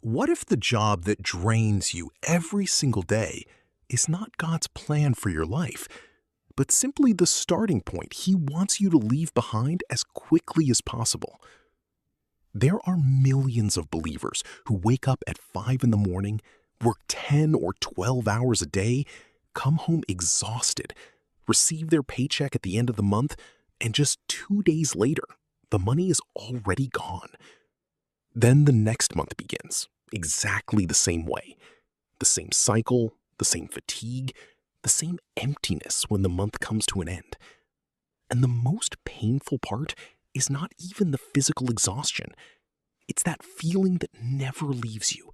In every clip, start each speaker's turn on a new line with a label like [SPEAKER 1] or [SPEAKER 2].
[SPEAKER 1] What if the job that drains you every single day is not God's plan for your life, but simply the starting point He wants you to leave behind as quickly as possible? There are millions of believers who wake up at 5 in the morning, work 10 or 12 hours a day, come home exhausted, receive their paycheck at the end of the month, and just 2 days later, the money is already gone. Then the next month begins, exactly the same way. The same cycle, the same fatigue, the same emptiness when the month comes to an end. And the most painful part is not even the physical exhaustion. It's that feeling that never leaves you.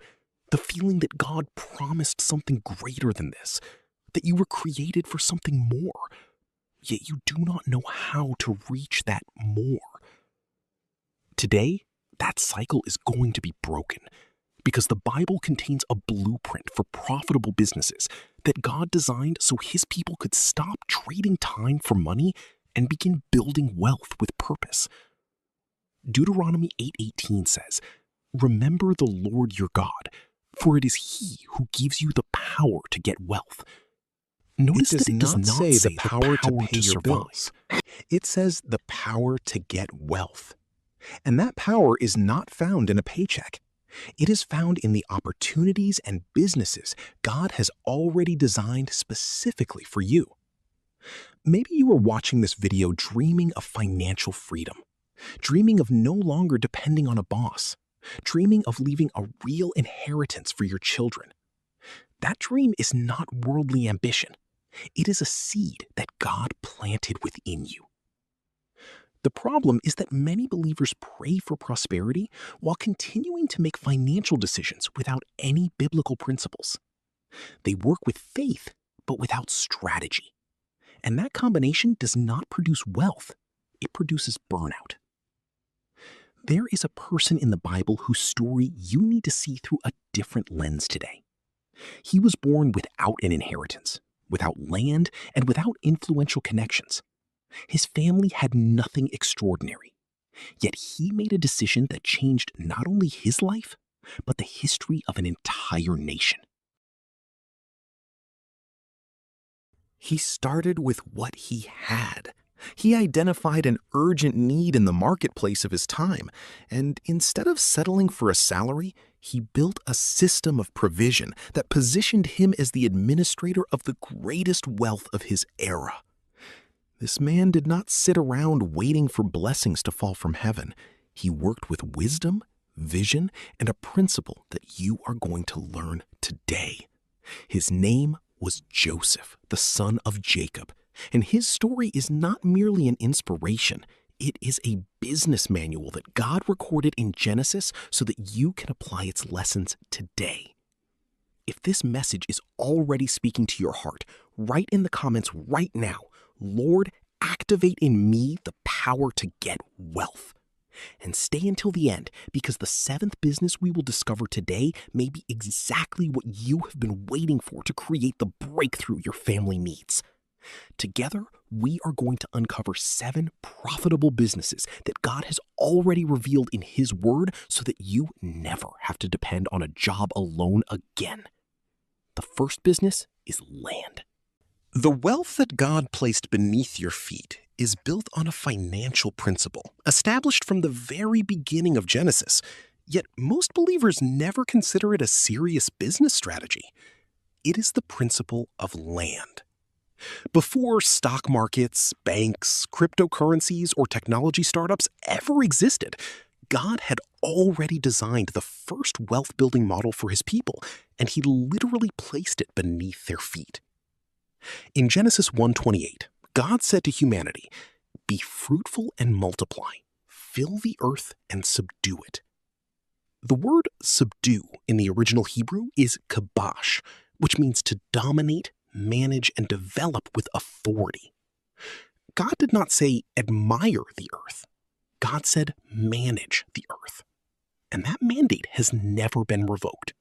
[SPEAKER 1] The feeling that God promised something greater than this, that you were created for something more, yet you do not know how to reach that more. Today, that cycle is going to be broken because the Bible contains a blueprint for profitable businesses that God designed so His people could stop trading time for money and begin building wealth with purpose. Deuteronomy 8:18 says, "Remember the Lord your God, for it is He who gives you the power to get wealth." Notice that it does not say the power to pay your bills. It says the power to get wealth. And that power is not found in a paycheck. It is found in the opportunities and businesses God has already designed specifically for you. Maybe you are watching this video dreaming of financial freedom, dreaming of no longer depending on a boss, dreaming of leaving a real inheritance for your children. That dream is not worldly ambition. It is a seed that God planted within you. The problem is that many believers pray for prosperity while continuing to make financial decisions without any biblical principles. They work with faith, but without strategy. And that combination does not produce wealth. It produces burnout. There is a person in the Bible whose story you need to see through a different lens today. He was born without an inheritance, without land, and without influential connections. His family had nothing extraordinary, yet he made a decision that changed not only his life, but the history of an entire nation. He started with what he had. He identified an urgent need in the marketplace of his time, and instead of settling for a salary, he built a system of provision that positioned him as the administrator of the greatest wealth of his era. This man did not sit around waiting for blessings to fall from heaven. He worked with wisdom, vision, and a principle that you are going to learn today. His name was Joseph, the son of Jacob, and his story is not merely an inspiration. It is a business manual that God recorded in Genesis so that you can apply its lessons today. If this message is already speaking to your heart, write in the comments right now, "Lord, activate in me the power to get wealth." And stay until the end, because the seventh business we will discover today may be exactly what you have been waiting for to create the breakthrough your family needs. Together, we are going to uncover 7 profitable businesses that God has already revealed in His Word so that you never have to depend on a job alone again. The first business is land. The wealth that God placed beneath your feet is built on a financial principle established from the very beginning of Genesis, yet most believers never consider it a serious business strategy. It is the principle of land. Before stock markets, banks, cryptocurrencies, or technology startups ever existed, God had already designed the first wealth-building model for His people, and He literally placed it beneath their feet. In Genesis 1:28, God said to humanity, "Be fruitful and multiply, fill the earth and subdue it." The word subdue in the original Hebrew is kabash, which means to dominate, manage, and develop with authority. God did not say admire the earth. God said manage the earth. And that mandate has never been revoked.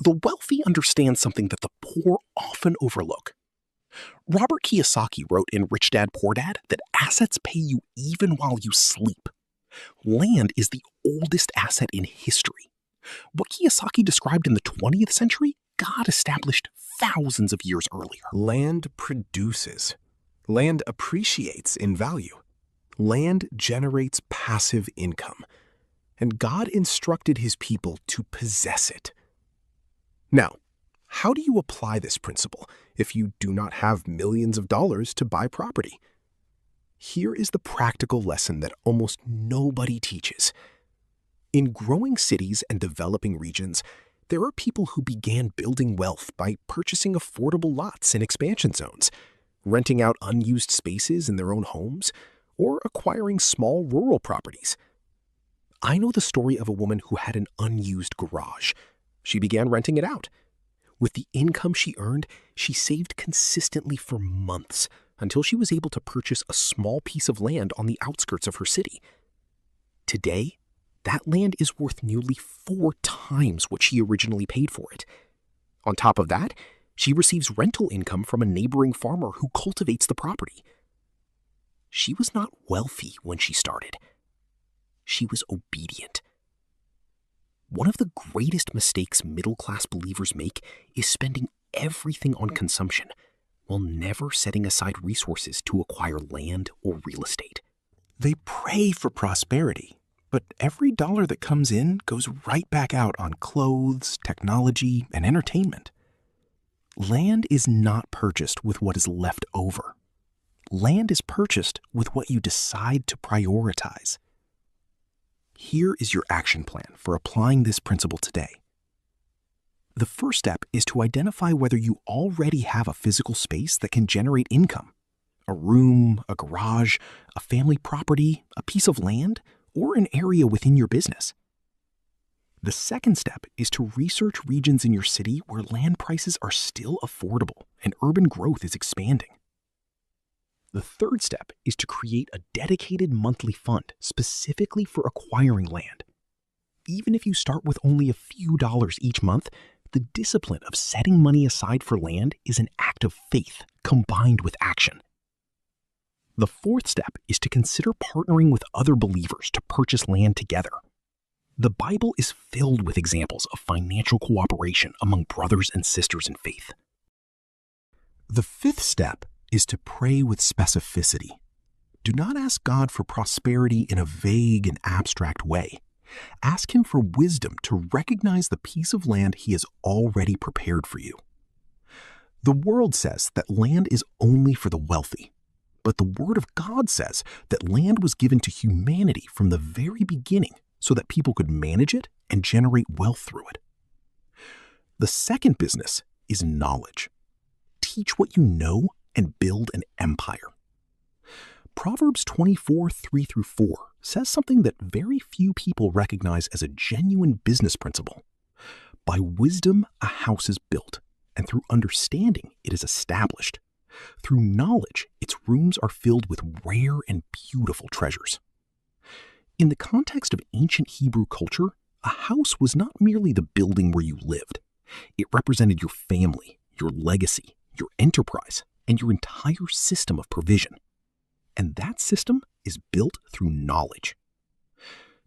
[SPEAKER 1] The wealthy understand something that the poor often overlook. Robert Kiyosaki wrote in Rich Dad, Poor Dad that assets pay you even while you sleep. Land is the oldest asset in history. What Kiyosaki described in the 20th century, God established thousands of years earlier.
[SPEAKER 2] Land produces. Land appreciates in value. Land generates passive income. And God instructed his people to possess it. Now, how do you apply this principle if you do not have millions of dollars to buy property? Here is the practical lesson that almost nobody teaches. In growing cities and developing regions, there are people who began building wealth by purchasing affordable lots in expansion zones, renting out unused spaces in their own homes, or acquiring small rural properties. I know the story of a woman who had an unused garage. She began renting it out. With the income she earned, she saved consistently for months until she was able to purchase a small piece of land on the outskirts of her city. Today, that land is worth nearly 4 times what she originally paid for it. On top of that, she receives rental income from a neighboring farmer who cultivates the property. She was not wealthy when she started. She was obedient. One of the greatest mistakes middle-class believers make is spending everything on consumption while never setting aside resources to acquire land or real estate.
[SPEAKER 3] They pray for prosperity, but every dollar that comes in goes right back out on clothes, technology, and entertainment. Land is not purchased with what is left over. Land is purchased with what you decide to prioritize. Here is your action plan for applying this principle today. The first step is to identify whether you already have a physical space that can generate income. A room, a garage, a family property, a piece of land, or an area within your business. The second step is to research regions in your city where land prices are still affordable and urban growth is expanding. The third step is to create a dedicated monthly fund specifically for acquiring land. Even if you start with only a few dollars each month, the discipline of setting money aside for land is an act of faith combined with action. The fourth step is to consider partnering with other believers to purchase land together. The Bible is filled with examples of financial cooperation among brothers and sisters in faith. The fifth step is to pray with specificity. Do not ask God for prosperity in a vague and abstract way. Ask Him for wisdom to recognize the piece of land He has already prepared for you. The world says that land is only for the wealthy, but the Word of God says that land was given to humanity from the very beginning so that people could manage it and generate wealth through it. The second business is knowledge. Teach what you know and build an empire. Proverbs 24:3-4 says something that very few people recognize as a genuine business principle. By wisdom, a house is built, and through understanding, it is established. Through knowledge, its rooms are filled with rare and beautiful treasures. In the context of ancient Hebrew culture, a house was not merely the building where you lived. It represented your family, your legacy, your enterprise, and your entire system of provision. And that system is built through knowledge.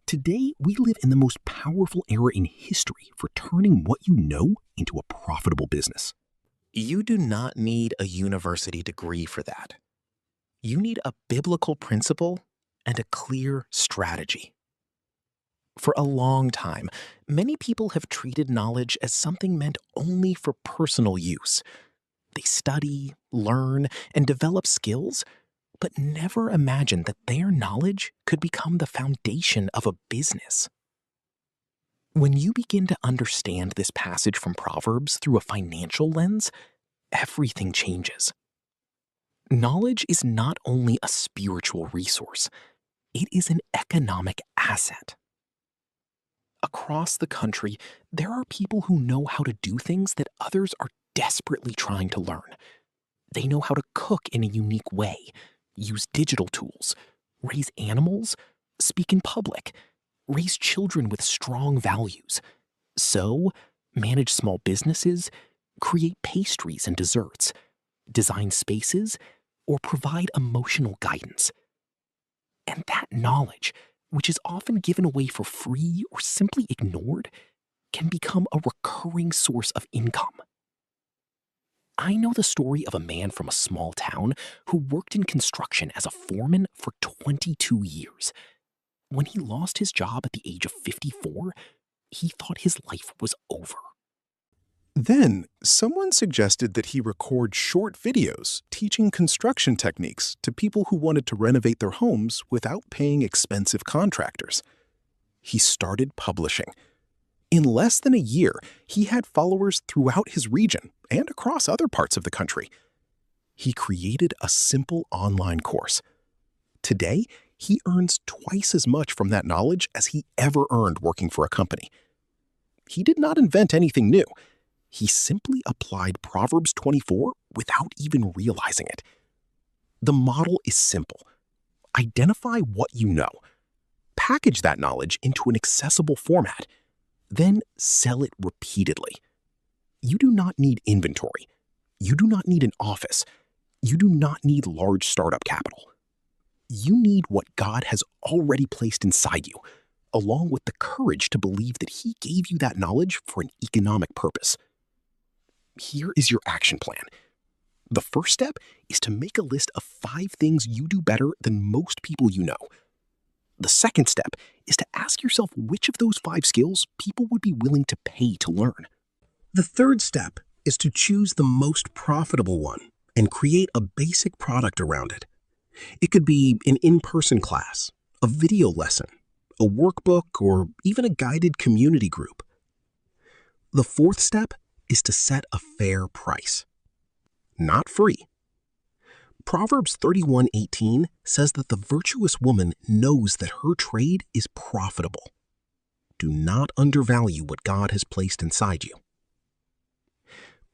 [SPEAKER 3] Today, we live in the most powerful era in history for turning what you know into a profitable business.
[SPEAKER 1] You do not need a university degree for that. You need a biblical principle and a clear strategy. For a long time, many people have treated knowledge as something meant only for personal use. They study, learn, and develop skills, but never imagined that their knowledge could become the foundation of a business. When you begin to understand this passage from Proverbs through a financial lens, everything changes. Knowledge is not only a spiritual resource, it is an economic asset. Across the country, there are people who know how to do things that others are desperately trying to learn. They know how to cook in a unique way, use digital tools, raise animals, speak in public, raise children with strong values, sew, manage small businesses, create pastries and desserts, design spaces, or provide emotional guidance. And that knowledge, which is often given away for free or simply ignored,
[SPEAKER 3] can become a recurring source of income. I know the story of a man from a small town who worked in construction as a foreman for 22 years. When he lost his job at the age of 54, he thought his life was over.
[SPEAKER 1] Then, someone suggested that he record short videos teaching construction techniques to people who wanted to renovate their homes without paying expensive contractors. He started publishing. In less than a year, he had followers throughout his region and across other parts of the country. He created a simple online course. Today, he earns twice as much from that knowledge as he ever earned working for a company. He did not invent anything new. He simply applied Proverbs 24 without even realizing it. The model is simple. Identify what you know. Package that knowledge into an accessible format. Then sell it repeatedly. You do not need inventory. You do not need an office. You do not need large startup capital. You need what God has already placed inside you, along with the courage to believe that He gave you that knowledge for an economic purpose. Here is your action plan. The first step is to make a list of 5 things you do better than most people you know. The second step is to ask yourself which of those 5 skills people would be willing to pay to learn.
[SPEAKER 2] The third step is to choose the most profitable one and create a basic product around it. It could be an in-person class, a video lesson, a workbook, or even a guided community group. The fourth step is to set a fair price. Not free. Proverbs 31:18 says that the virtuous woman knows that her trade is profitable. Do not undervalue what God has placed inside you.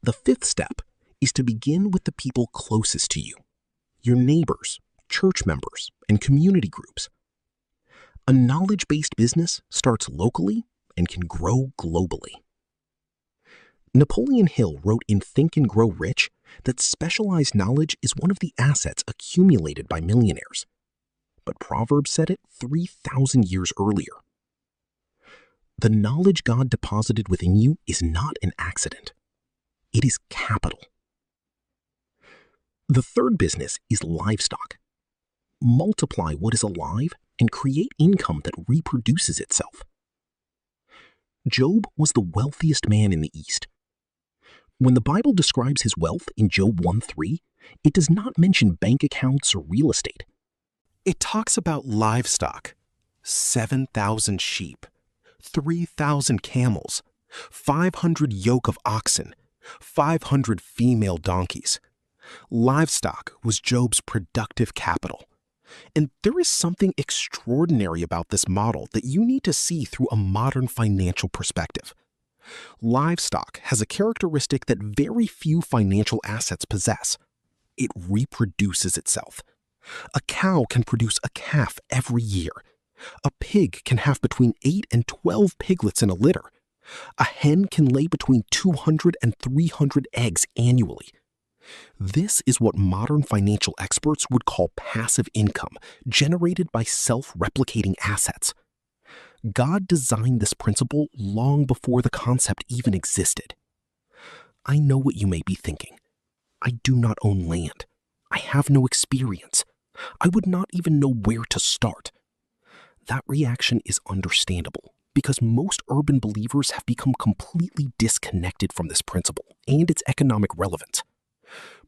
[SPEAKER 2] The fifth step is to begin with the people closest to you, your neighbors, church members, and community groups. A knowledge-based business starts locally and can grow globally. Napoleon Hill wrote in Think and Grow Rich that specialized knowledge is one of the assets accumulated by millionaires. But Proverbs said it 3,000 years earlier. The knowledge God deposited within you is not an accident. It is capital. The third business is livestock. Multiply what is alive and create income that reproduces itself. Job was the wealthiest man in the East. When the Bible describes his wealth in Job 1:3, it does not mention bank accounts or real estate.
[SPEAKER 3] It talks about livestock, 7,000 sheep, 3,000 camels, 500 yoke of oxen, 500 female donkeys. Livestock was Job's productive capital. And there is something extraordinary about this model that you need to see through a modern financial perspective. Livestock has a characteristic that very few financial assets possess. It reproduces itself. A cow can produce a calf every year. A pig can have between 8 and 12 piglets in a litter. A hen can lay between 200 and 300 eggs annually. This is what modern financial experts would call passive income, generated by self-replicating assets. God designed this principle long before the concept even existed. I know what you may be thinking. I do not own land. I have no experience. I would not even know where to start. That reaction is understandable because most urban believers have become completely disconnected from this principle and its economic relevance.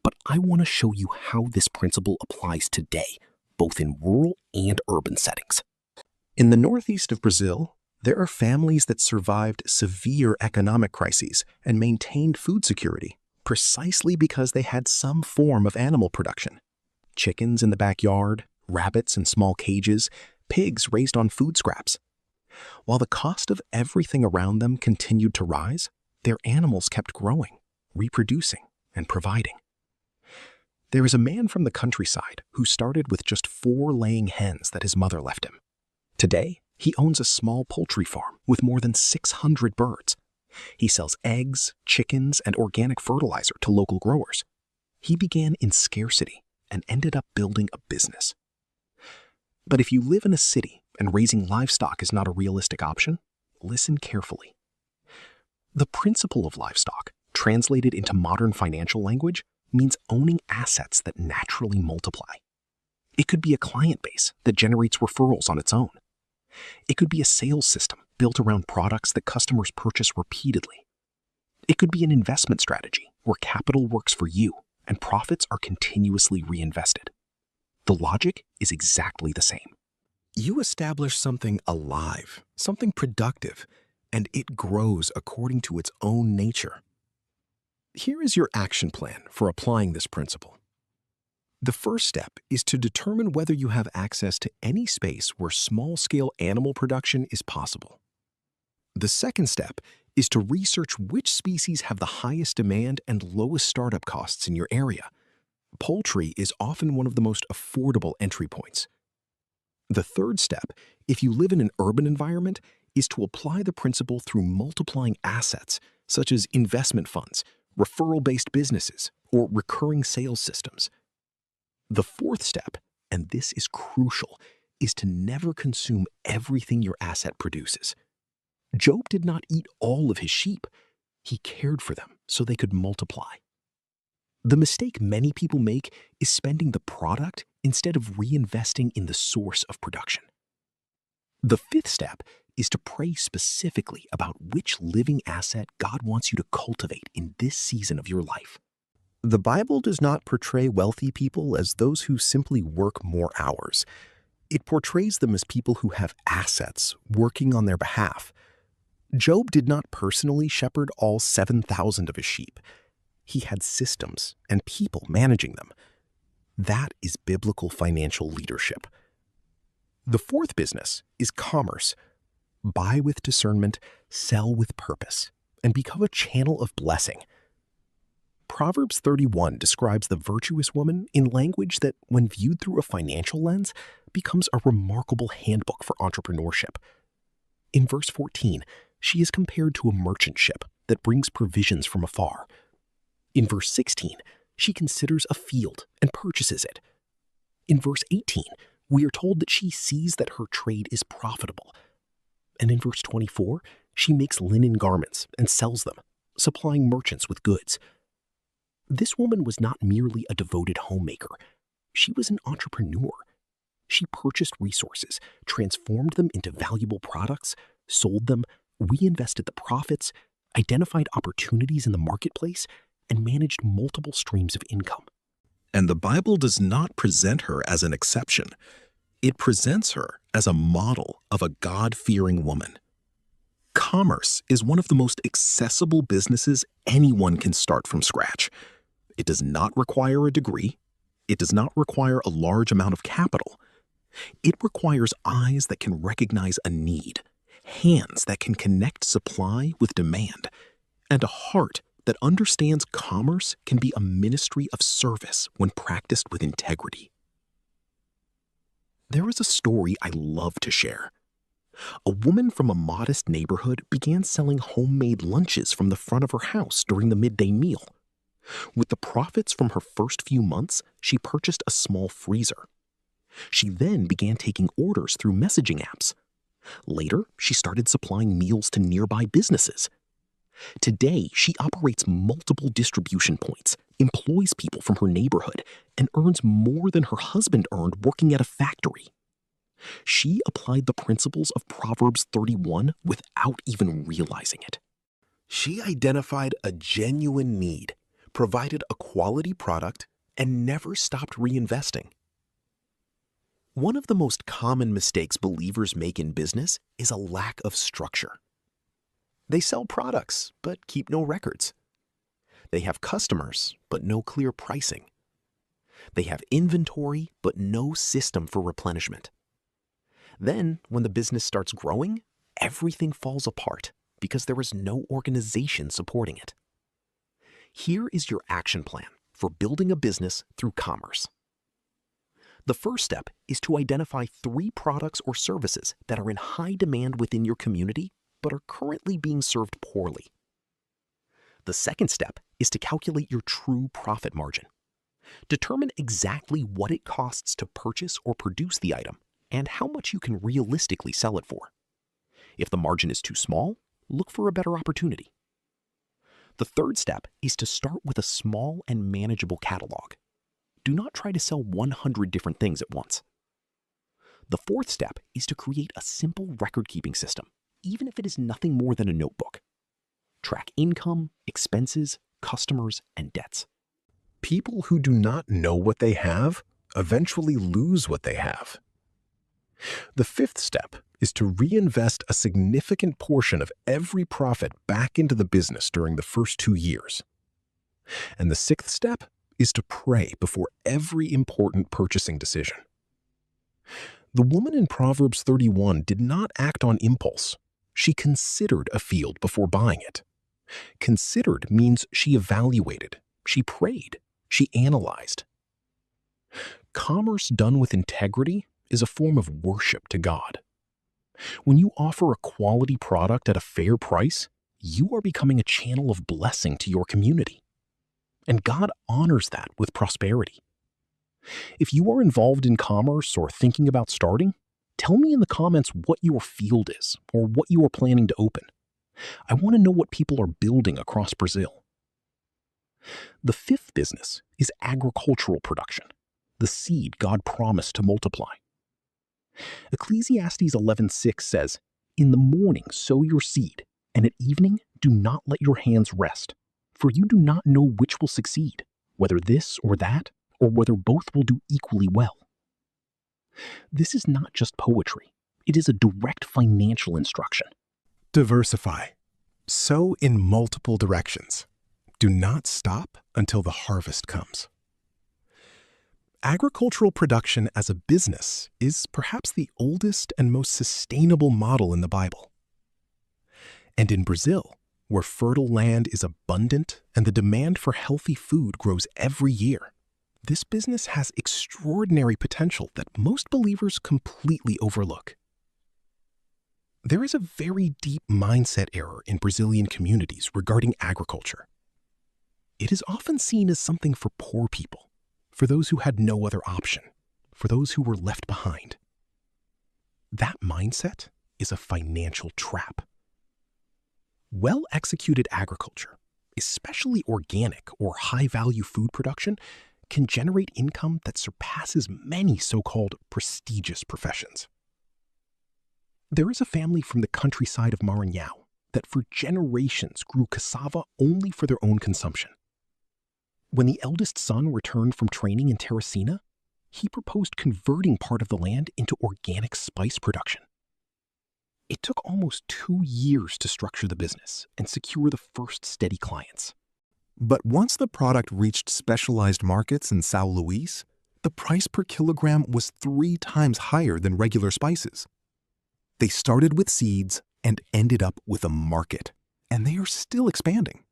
[SPEAKER 3] But I want to show you how this principle applies today, both in rural and urban settings.
[SPEAKER 1] In the northeast of Brazil, there are families that survived severe economic crises and maintained food security precisely because they had some form of animal production. Chickens in the backyard, rabbits in small cages, pigs raised on food scraps. While the cost of everything around them continued to rise, their animals kept growing, reproducing, and providing. There is a man from the countryside who started with just 4 laying hens that his mother left him. Today, he owns a small poultry farm with more than 600 birds. He sells eggs, chickens, and organic fertilizer to local growers. He began in scarcity and ended up building a business. But if you live in a city and raising livestock is not a realistic option, listen carefully. The principle of livestock, translated into modern financial language, means owning assets that naturally multiply. It could be a client base that generates referrals on its own. It could be a sales system built around products that customers purchase repeatedly. It could be an investment strategy where capital works for you and profits are continuously reinvested. The logic is exactly the same.
[SPEAKER 2] You establish something alive, something productive, and it grows according to its own nature. Here is your action plan for applying this principle. The first step is to determine whether you have access to any space where small-scale animal production is possible. The second step is to research which species have the highest demand and lowest startup costs in your area. Poultry is often one of the most affordable entry points. The third step, if you live in an urban environment, is to apply the principle through multiplying assets, such as investment funds, referral-based businesses, or recurring sales systems. The fourth step, and this is crucial, is to never consume everything your asset produces. Job did not eat all of his sheep. He cared for them so they could multiply. The mistake many people make is spending the product instead of reinvesting in the source of production. The fifth step is to pray specifically about which living asset God wants you to cultivate in this season of your life. The Bible does not portray wealthy people as those who simply work more hours. It portrays them as people who have assets working on their behalf. Job did not personally shepherd all 7,000 of his sheep. He had systems and people managing them. That is biblical financial leadership. The fourth business is commerce. Buy with discernment, sell with purpose, and become a channel of blessing. Proverbs 31 describes the virtuous woman in language that, when viewed through a financial lens, becomes a remarkable handbook for entrepreneurship. In verse 14, she is compared to a merchant ship that brings provisions from afar. In verse 16, she considers a field and purchases it. In verse 18, we are told that she sees that her trade is profitable. And in verse 24, she makes linen garments and sells them, supplying merchants with goods. This woman was not merely a devoted homemaker. She was an entrepreneur. She purchased resources, transformed them into valuable products, sold them, reinvested the profits, identified opportunities in the marketplace, and managed multiple streams of income.
[SPEAKER 1] And the Bible does not present her as an exception. It presents her as a model of a God-fearing woman. Commerce is one of the most accessible businesses anyone can start from scratch. It does not require a degree. It does not require a large amount of capital. It requires eyes that can recognize a need, hands that can connect supply with demand, and a heart that understands commerce can be a ministry of service when practiced with integrity. There is a story I love to share. A woman from a modest neighborhood began selling homemade lunches from the front of her house during the midday meal. With the profits from her first few months, she purchased a small freezer. She then began taking orders through messaging apps. Later, she started supplying meals to nearby businesses. Today, she operates multiple distribution points, employs people from her neighborhood, and earns more than her husband earned working at a factory. She applied the principles of Proverbs 31 without even realizing it. She identified a genuine need, provided a quality product, and never stopped reinvesting. One of the most common mistakes believers make in business is a lack of structure. They sell products, but keep no records. They have customers, but no clear pricing. They have inventory, but no system for replenishment. Then, when the business starts growing, everything falls apart because there is no organization supporting it. Here is your action plan for building a business through commerce. The first step is to identify 3 products or services that are in high demand within your community but are currently being served poorly. The second step is to calculate your true profit margin. Determine exactly what it costs to purchase or produce the item and how much you can realistically sell it for. If the margin is too small, look for a better opportunity.
[SPEAKER 3] The third step is to start with a small and manageable catalog. Do not try to sell 100 different things at once. The fourth step is to create a simple record-keeping system, even if it is nothing more than a notebook. Track income, expenses, customers, and debts.
[SPEAKER 2] People who do not know what they have eventually lose what they have. The fifth step is to reinvest a significant portion of every profit back into the business during the first 2 years. And the sixth step is to pray before every important purchasing decision. The woman in Proverbs 31 did not act on impulse. She considered a field before buying it. Considered means she evaluated, she prayed, she analyzed. Commerce done with integrity is a form of worship to God. When you offer a quality product at a fair price, you are becoming a channel of blessing to your community. And God honors that with prosperity. If you are involved in commerce or thinking about starting, tell me in the comments what your field is or what you are planning to open. I want to know what people are building across Brazil. The fifth business is agricultural production, the seed God promised to multiply. Ecclesiastes 11:6 says, "In the morning sow your seed, and at evening do not let your hands rest, for you do not know which will succeed, whether this or that, or whether both will do equally well." This is not just poetry. It is a direct financial instruction. Diversify. Sow in multiple directions. Do not stop until the harvest comes. Agricultural production as a business is perhaps the oldest and most sustainable model in the Bible. And in Brazil, where fertile land is abundant and the demand for healthy food grows every year, this business has extraordinary potential that most believers completely overlook. There is a very deep mindset error in Brazilian communities regarding agriculture. It is often seen as something for poor people, for those who had no other option, for those who were left behind. That mindset is a financial trap. Well-executed agriculture, especially organic or high-value food production, can generate income that surpasses many so-called prestigious professions. There is a family from the countryside of Maranhão that for generations grew cassava only for their own consumption. When the eldest son returned from training in Teresina, he proposed converting part of the land into organic spice production. It took almost 2 years to structure the business and secure the first steady clients. But once the product reached specialized markets in São Luís, the price per kilogram was 3 times higher than regular spices. They started with seeds and ended up with a market, and they are still expanding.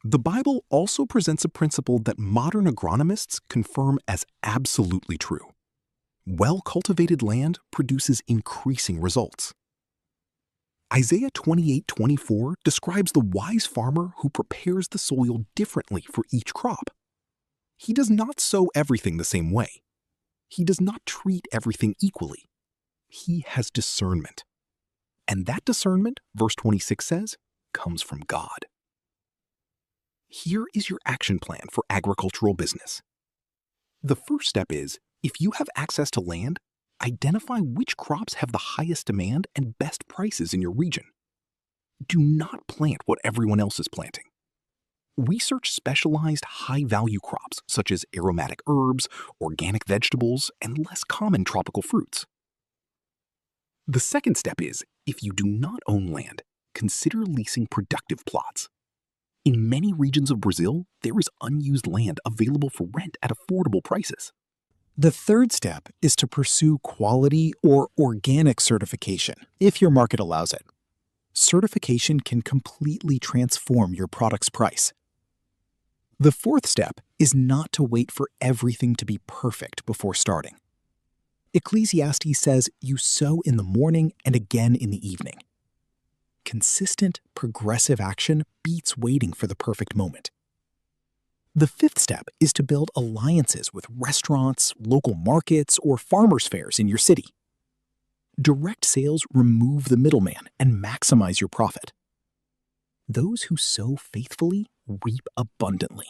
[SPEAKER 2] The Bible also presents a principle that modern agronomists confirm as absolutely true. Well-cultivated land produces increasing results. Isaiah 28:24 describes the wise farmer who prepares the soil differently for each crop. He does not sow everything the same way. He does not treat everything equally. He has discernment. And that discernment, verse 26 says, comes from God. Here is your action plan for agricultural business. The first step is, if you have access to land, identify which crops have the highest demand and best prices in your region. Do not plant what everyone else is planting. Research specialized high-value crops such as aromatic herbs, organic vegetables, and less common tropical fruits. The second step is, if you do not own land, consider leasing productive plots. In many regions of Brazil, there is unused land available for rent at affordable prices.
[SPEAKER 4] The third step is to pursue quality or organic certification, if your market allows it. Certification can completely transform your product's price. The fourth step is not to wait for everything to be perfect before starting. Ecclesiastes says you sow in the morning and again in the evening. Consistent, progressive action beats waiting for the perfect moment. The fifth step is to build alliances with restaurants, local markets, or farmers' fairs in your city. Direct sales remove the middleman and maximize your profit. Those who sow faithfully reap abundantly.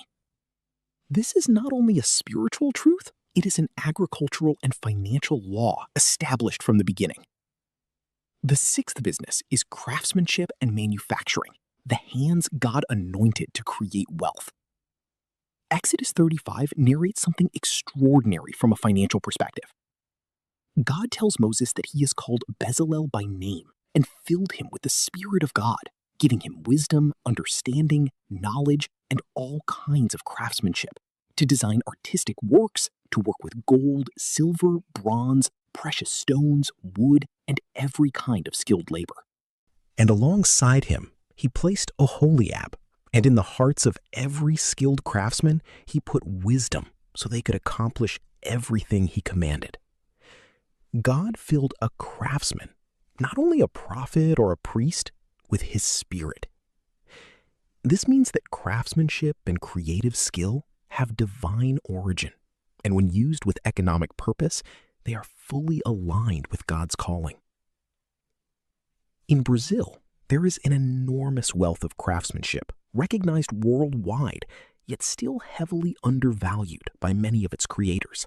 [SPEAKER 4] This is not only a spiritual truth, it is an agricultural and financial law established from the beginning. The sixth business is craftsmanship and manufacturing, the hands God anointed to create wealth. Exodus 35 narrates something extraordinary from a financial perspective. God tells Moses that he is called Bezalel by name and filled him with the Spirit of God, giving him wisdom, understanding, knowledge, and all kinds of craftsmanship to design artistic works, to work with gold, silver, bronze, precious stones, wood, and every kind of skilled labor.
[SPEAKER 1] And alongside him, he placed Oholiab, and in the hearts of every skilled craftsman, he put wisdom so they could accomplish everything he commanded. God filled a craftsman, not only a prophet or a priest, with his spirit. This means that craftsmanship and creative skill have divine origin, and when used with economic purpose, they are fully aligned with God's calling. In Brazil, there is an enormous wealth of craftsmanship, recognized worldwide, yet still heavily undervalued by many of its creators.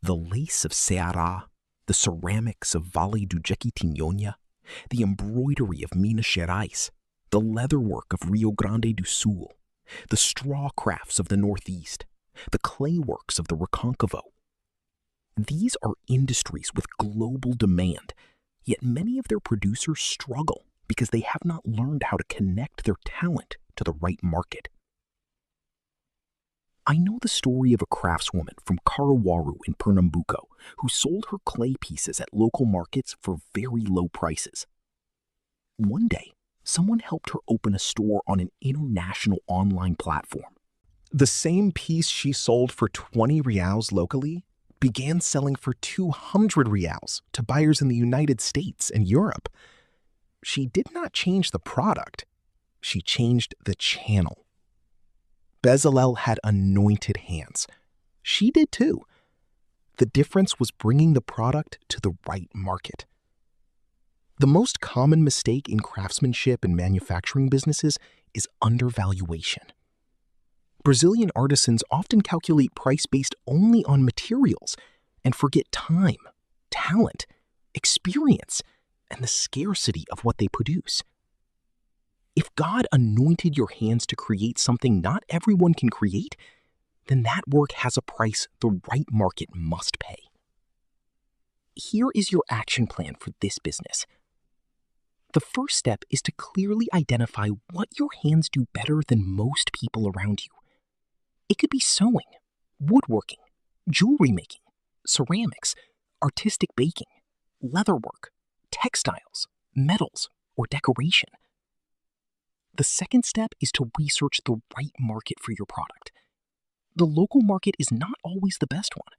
[SPEAKER 1] The lace of Ceará, the ceramics of Vale do Jequitinhonha, the embroidery of Minas Gerais, the leatherwork of Rio Grande do Sul, the straw crafts of the Northeast, the clay works of the Recôncavo. These are industries with global demand, yet many of their producers struggle because they have not learned how to connect their talent to the right market. I know the story of a craftswoman from Caruaru in Pernambuco who sold her clay pieces at local markets for very low prices. One day, someone helped her open a store on an international online platform. The same piece she sold for 20 reals locally began selling for 200 reals to buyers in the United States and Europe. She did not change the product, she changed the channel. Bezalel had anointed hands. She did too. The difference was bringing the product to the right market. The most common mistake in craftsmanship and manufacturing businesses is undervaluation. Brazilian artisans often calculate price based only on materials and forget time, talent, experience, and the scarcity of what they produce. If God anointed your hands to create something not everyone can create, then that work has a price the right market must pay. Here is your action plan for this business. The first step is to clearly identify what your hands do better than most people around you. It could be sewing, woodworking, jewelry making, ceramics, artistic baking, leatherwork, textiles, metals, or decoration. The second step is to research the right market for your product. The local market is not always the best one,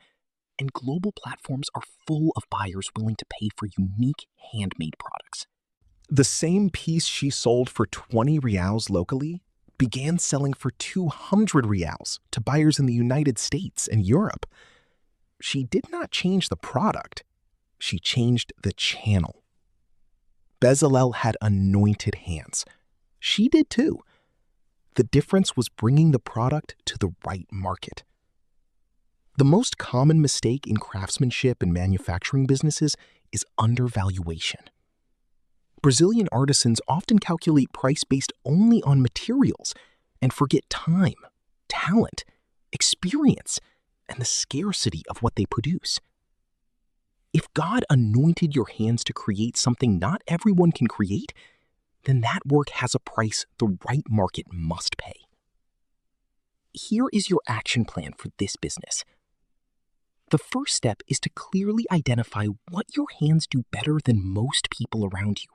[SPEAKER 1] and global platforms are full of buyers willing to pay for unique handmade products. The same piece she sold for 20 reals locally began selling for 200 reals to buyers in the United States and Europe. She did not change the product, she changed the channel. Bezalel had anointed hands. She did too. The difference was bringing the product to the right market. The most common mistake in craftsmanship and manufacturing businesses is undervaluation. Brazilian artisans often calculate price based only on materials and forget time, talent, experience, and the scarcity of what they produce. If God anointed your hands to create something not everyone can create, then that work has a price the right market must pay. Here is your action plan for this business. The first step is to clearly identify what your hands do better than most people around you.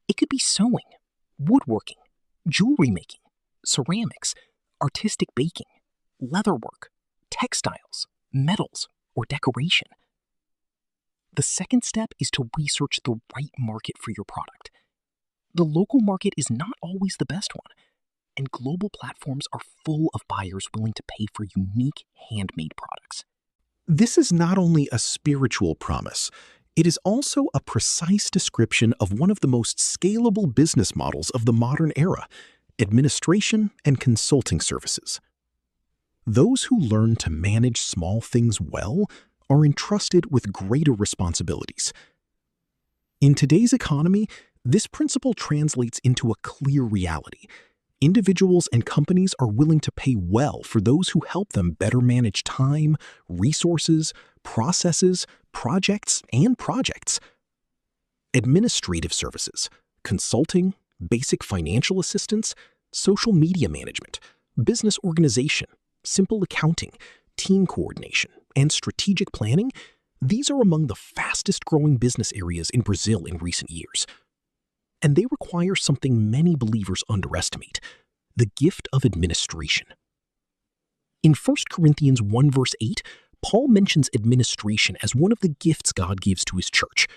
[SPEAKER 1] It could be sewing, woodworking, jewelry making, ceramics, artistic baking, leatherwork, textiles, metals, or decoration. The second step is to research the right market for your product. The local market is not always the best one, and global platforms are full of buyers willing to pay for unique handmade products. This is not only a spiritual promise, It is also a precise description of one of the most scalable business models of the modern era: administration and consulting services. Those who learn to manage small things well are entrusted with greater responsibilities. In today's economy, this principle translates into a clear reality. Individuals and companies are willing to pay well for those who help them better manage time, resources, processes, projects, and projects. Administrative services, consulting, basic financial assistance, social media management, business organization, simple accounting, team coordination, and strategic planning, these are among the fastest growing business areas in Brazil in recent years. And they require something many believers underestimate: the gift of administration. In 1 Corinthians 1 verse 8, Paul mentions administration as one of the gifts God gives to his church.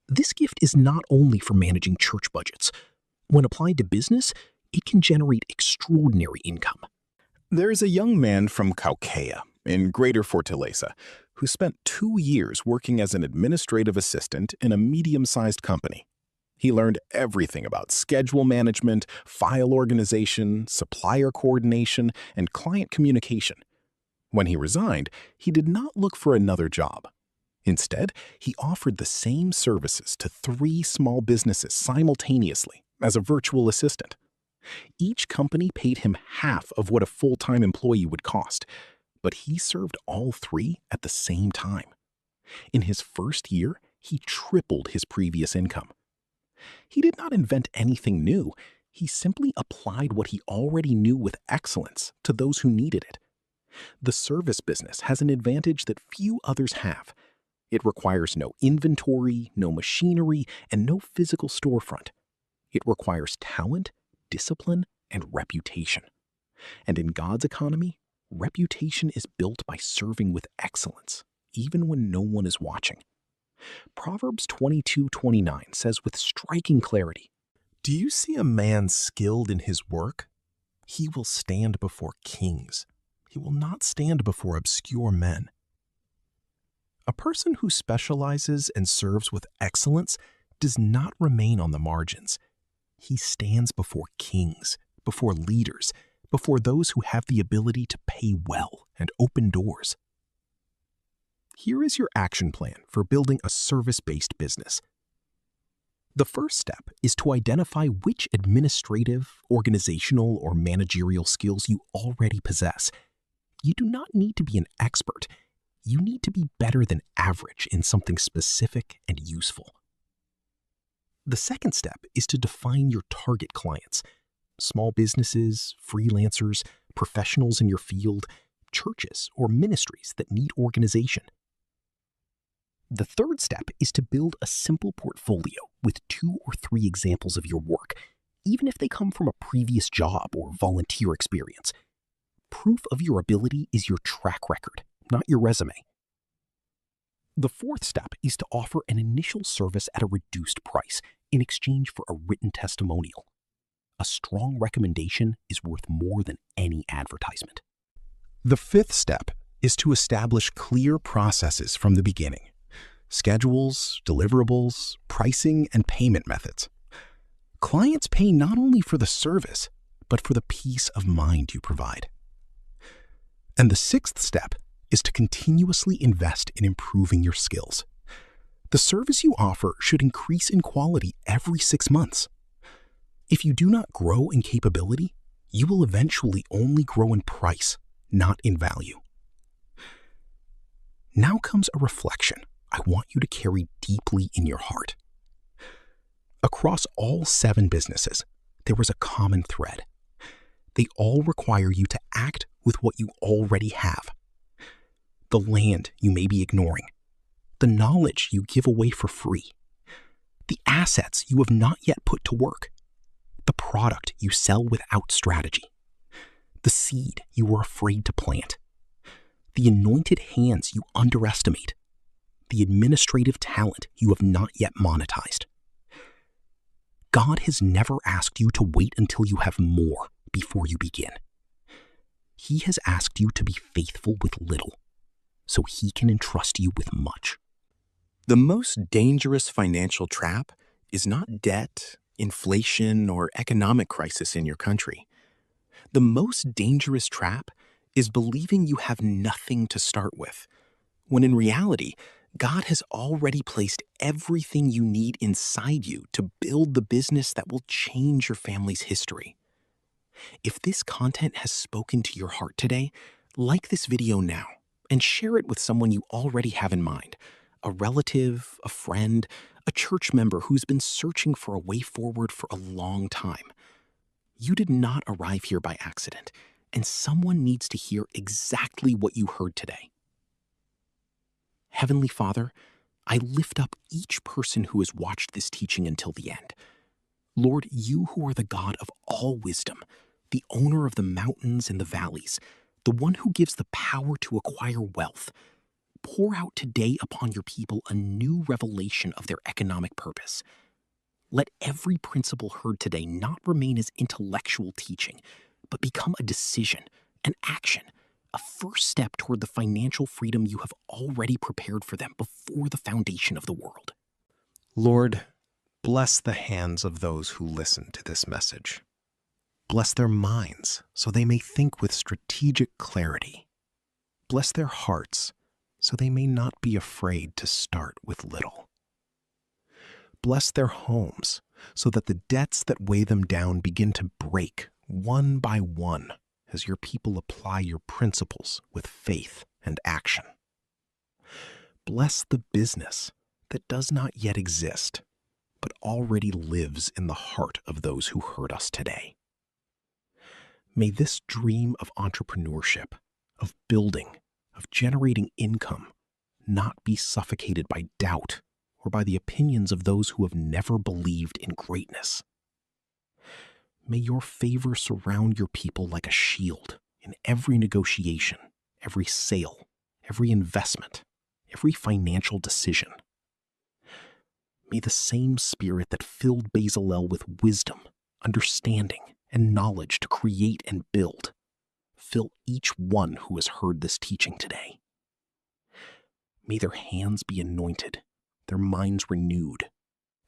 [SPEAKER 1] This gift is not only for managing church budgets. When applied to business, it can generate extraordinary income.
[SPEAKER 3] There's a young man from Caucaia in Greater Fortaleza who spent 2 years working as an administrative assistant in a medium-sized company. He learned everything about schedule management, file organization, supplier coordination, and client communication. When he resigned, he did not look for another job. Instead, he offered the same services to 3 small businesses simultaneously as a virtual assistant. Each company paid him half of what a full-time employee would cost, but he served all 3 at the same time. In his first year, he tripled his previous income. He did not invent anything new. He simply applied what he already knew with excellence to those who needed it. The service business has an advantage that few others have. It requires no inventory, no machinery, and no physical storefront. It requires talent, discipline, and reputation. And in God's economy, reputation is built by serving with excellence, even when no one is watching. Proverbs 22:29 says with striking clarity,
[SPEAKER 1] Do you see a man skilled in his work? He will stand before kings. He will not stand before obscure men. A person who specializes and serves with excellence does not remain on the margins. He stands before kings, before leaders, before those who have the ability to pay well and open doors. Here is your action plan for building a service-based business. The first step is to identify which administrative, organizational, or managerial skills you already possess. You do not need to be an expert. You need to be better than average in something specific and useful. The second step is to define your target clients: small businesses, freelancers, professionals in your field, churches, or ministries that need organization. The third step is to build a simple portfolio with 2 or 3 examples of your work, even if they come from a previous job or volunteer experience. Proof of your ability is your track record, not your resume. The fourth step is to offer an initial service at a reduced price in exchange for a written testimonial. A strong recommendation is worth more than any advertisement. The fifth step is to establish clear processes from the beginning: schedules, deliverables, pricing, and payment methods. Clients pay not only for the service, but for the peace of mind you provide. And the sixth step is to continuously invest in improving your skills. The service you offer should increase in quality every 6 months. If you do not grow in capability, you will eventually only grow in price, not in value. Now comes a reflection I want you to carry deeply in your heart. Across all 7 businesses, there was a common thread. They all require you to act with what you already have. The land you may be ignoring, the knowledge you give away for free, the assets you have not yet put to work, the product you sell without strategy, the seed you were afraid to plant, the anointed hands you underestimate, the administrative talent you have not yet monetized. God has never asked you to wait until you have more before you begin. He has asked you to be faithful with little, so He can entrust you with much.
[SPEAKER 3] The most dangerous financial trap is not debt, inflation, or economic crisis in your country. The most dangerous trap is believing you have nothing to start with, when in reality, God has already placed everything you need inside you to build the business that will change your family's history. If this content has spoken to your heart today, like this video now and share it with someone you already have in mind, a relative, a friend, a church member who's been searching for a way forward for a long time. You did not arrive here by accident, and someone needs to hear exactly what you heard today. Heavenly Father, I lift up each person who has watched this teaching until the end. Lord, you who are the God of all wisdom, the owner of the mountains and the valleys, the one who gives the power to acquire wealth, pour out today upon your people a new revelation of their economic purpose. Let every principle heard today not remain as intellectual teaching, but become a decision, an action, a first step toward the financial freedom you have already prepared for them before the foundation of the world.
[SPEAKER 2] Lord, bless the hands of those who listen to this message. Bless their minds so they may think with strategic clarity. Bless their hearts so they may not be afraid to start with little. Bless their homes so that the debts that weigh them down begin to break one by one as your people apply your principles with faith and action. Bless the business that does not yet exist, but already lives in the heart of those who heard us today. May this dream of entrepreneurship, of building, of generating income, not be suffocated by doubt or by the opinions of those who have never believed in greatness. May your favor surround your people like a shield in every negotiation, every sale, every investment, every financial decision. May the same spirit that filled Bezalel with wisdom, understanding, and knowledge to create and build fill each one who has heard this teaching today. May their hands be anointed, their minds renewed,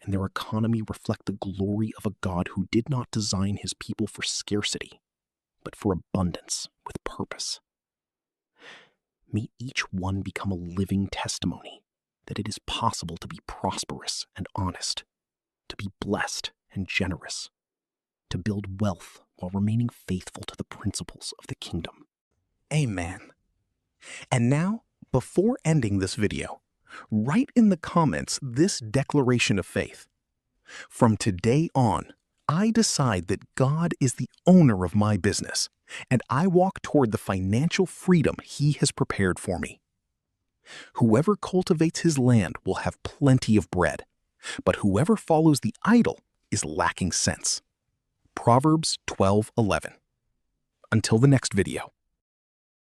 [SPEAKER 2] and their economy reflect the glory of a God who did not design his people for scarcity, but for abundance with purpose. May each one become a living testimony that it is possible to be prosperous and honest, to be blessed and generous, to build wealth while remaining faithful to the principles of the kingdom.
[SPEAKER 3] Amen. And now, before ending this video, write in the comments this declaration of faith. From today on, I decide that God is the owner of my business, and I walk toward the financial freedom He has prepared for me. Whoever cultivates his land will have plenty of bread, but whoever follows the idol is lacking sense. Proverbs 12:11. Until the next video.